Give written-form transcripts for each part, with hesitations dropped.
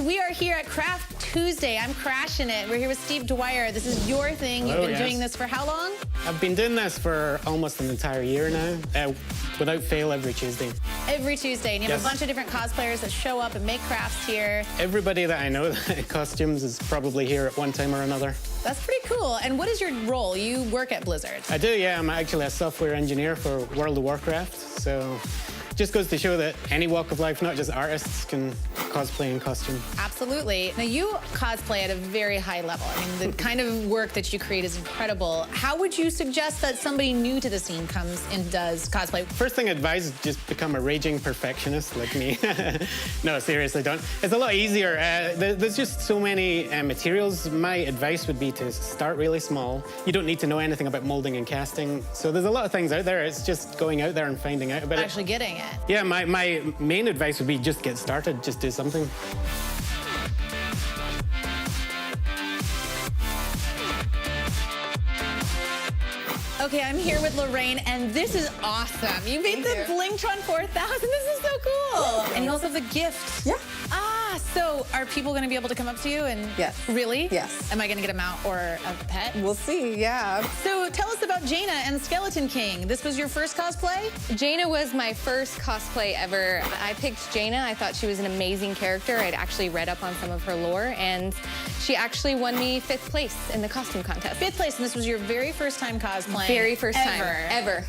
we are here at Craft Tuesday. I'm crashing it. We're here with Steve Dwyer. This is your thing. You've been doing this for how long? I've been doing this for almost an entire year now, without fail every Tuesday. Every Tuesday, and you have a bunch of different cosplayers that show up and make crafts here. Everybody that I know that costumes is probably here at one time or another. That's pretty cool. And what is your role? You work at Blizzard. I do, yeah. I'm actually a software engineer for World of Warcraft, so just goes to show that any walk of life, not just artists, can cosplay in costume. Absolutely. Now, you cosplay at a very high level. I mean, the kind of work that you create is incredible. How would you suggest that somebody new to the scene comes and does cosplay? First thing I'd advise is just become a raging perfectionist like me. No, seriously, don't. It's a lot easier. There's just so many materials. My advice would be to start really small. You don't need to know anything about molding and casting. So there's a lot of things out there. It's just going out there and finding out about it. Actually getting it. Yeah, my main advice would be just get started, just do something. Okay, I'm here with Lorraine, and this is awesome. You made the Blingtron 4000. This is so cool. And you also have the gift. Yeah. Ah, so are people going to be able to come up to you and... Yes. Really? Yes. Am I going to get a mount or a pet? We'll see, yeah. So tell us about Jaina and Skeleton King. This was your first cosplay? Jaina was my first cosplay ever. I picked Jaina. I thought she was an amazing character. I'd actually read up on some of her lore, and she actually won me 5th place in the costume contest. 5th place, and this was your very first time cosplaying? Very first time. Ever.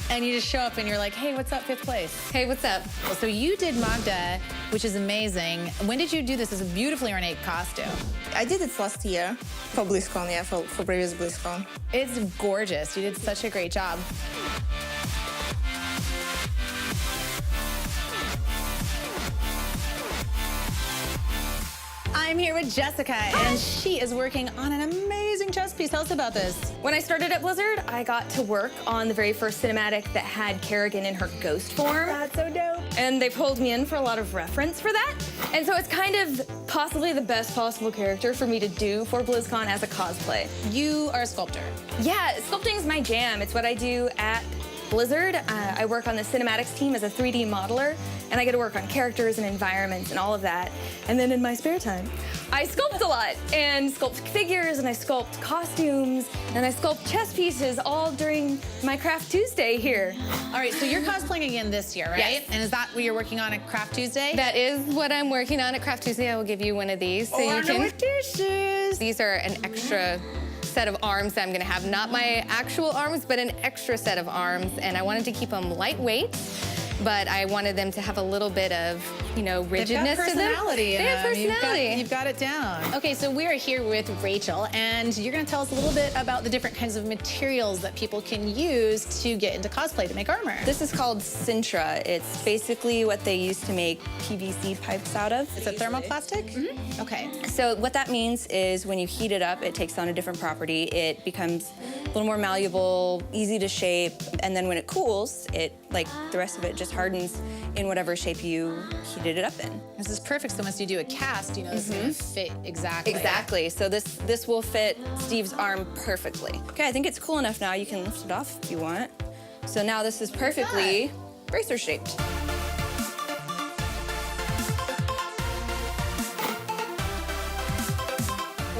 And you just show up and you're like, hey, what's up, 5th place? Hey, what's up? So you did Magda, which is amazing. When did you do this? It's a beautifully ornate costume. I did it last year for BlizzCon, yeah, for previous BlizzCon. It's gorgeous. You did such a great job. I'm here with Jessica, and she is working on an amazing chess piece. Tell us about this. When I started at Blizzard, I got to work on the very first cinematic that had Kerrigan in her ghost form. That's so dope. And they pulled me in for a lot of reference for that. And so it's kind of possibly the best possible character for me to do for BlizzCon as a cosplay. You are a sculptor. Yeah, sculpting is my jam. It's what I do at Blizzard. I work on the cinematics team as a 3D modeler, and I get to work on characters and environments and all of that. And then in my spare time, I sculpt a lot, and sculpt figures, and I sculpt costumes, and I sculpt chess pieces all during my Craft Tuesday here. All right, so you're cosplaying again this year, right? Yes. And is that what you're working on at Craft Tuesday? That is what I'm working on at Craft Tuesday. I will give you one of these so you I know what this is. These are an extra set of arms that I'm gonna have. Not my actual arms, but an extra set of arms. And I wanted to keep them lightweight, but I wanted them to have a little bit of, you know, rigidness to them. They have personality. You've got it down. Okay, so we are here with Rachel, and you're gonna tell us a little bit about the different kinds of materials that people can use to get into cosplay to make armor. This is called Sintra. It's basically what they used to make PVC pipes out of. It's a thermoplastic? Mm-hmm. Okay. So what that means is when you heat it up, it takes on a different property. It becomes a little more malleable, easy to shape, and then when it cools, it, like the rest of it, just hardens in whatever shape you heated it up in. This is perfect, so once you do a cast, you know it's gonna fit exactly. Exactly, so this will fit Steve's arm perfectly. Okay, I think it's cool enough now. You can lift it off if you want. So now this is perfectly bracer shaped.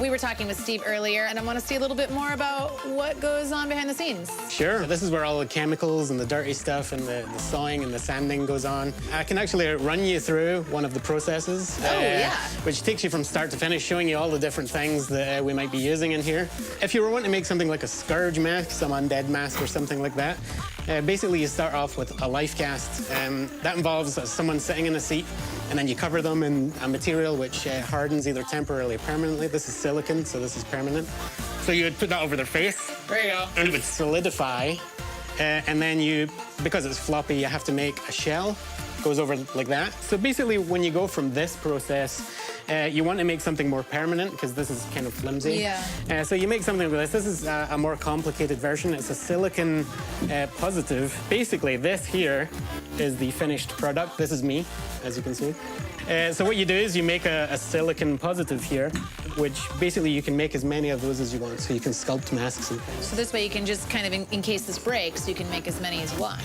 We were talking with Steve earlier, and I want to see a little bit more about what goes on behind the scenes. Sure. This is where all the chemicals and the dirty stuff and the sawing and the sanding goes on. I can actually run you through one of the processes. Which takes you from start to finish, showing you all the different things that we might be using in here. If you were wanting to make something like a scourge mask, some undead mask or something like that, basically you start off with a life cast. That involves someone sitting in a seat, and then you cover them in a material which hardens either temporarily or permanently. This is silicon, so this is permanent. So you would put that over their face. There you go. And it would solidify. And then because it's floppy, you have to make a shell. Goes over like that. So basically, when you go from this process, you want to make something more permanent because this is kind of flimsy. Yeah. So you make something with this. This is a more complicated version. It's a silicon positive. Basically, this here is the finished product. This is me, as you can see. So what you do is you make a silicon positive here, which basically you can make as many of those as you want, so you can sculpt masks and things. So this way you can just kind of, in case this breaks, you can make as many as you want.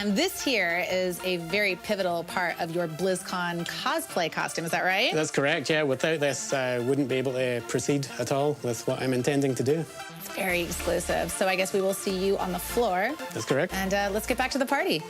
And this here is a very pivotal part of your BlizzCon cosplay costume, is that right? That's correct, yeah. Without this, I wouldn't be able to proceed at all with what I'm intending to do. It's very exclusive. So I guess we will see you on the floor. That's correct. And let's get back to the party.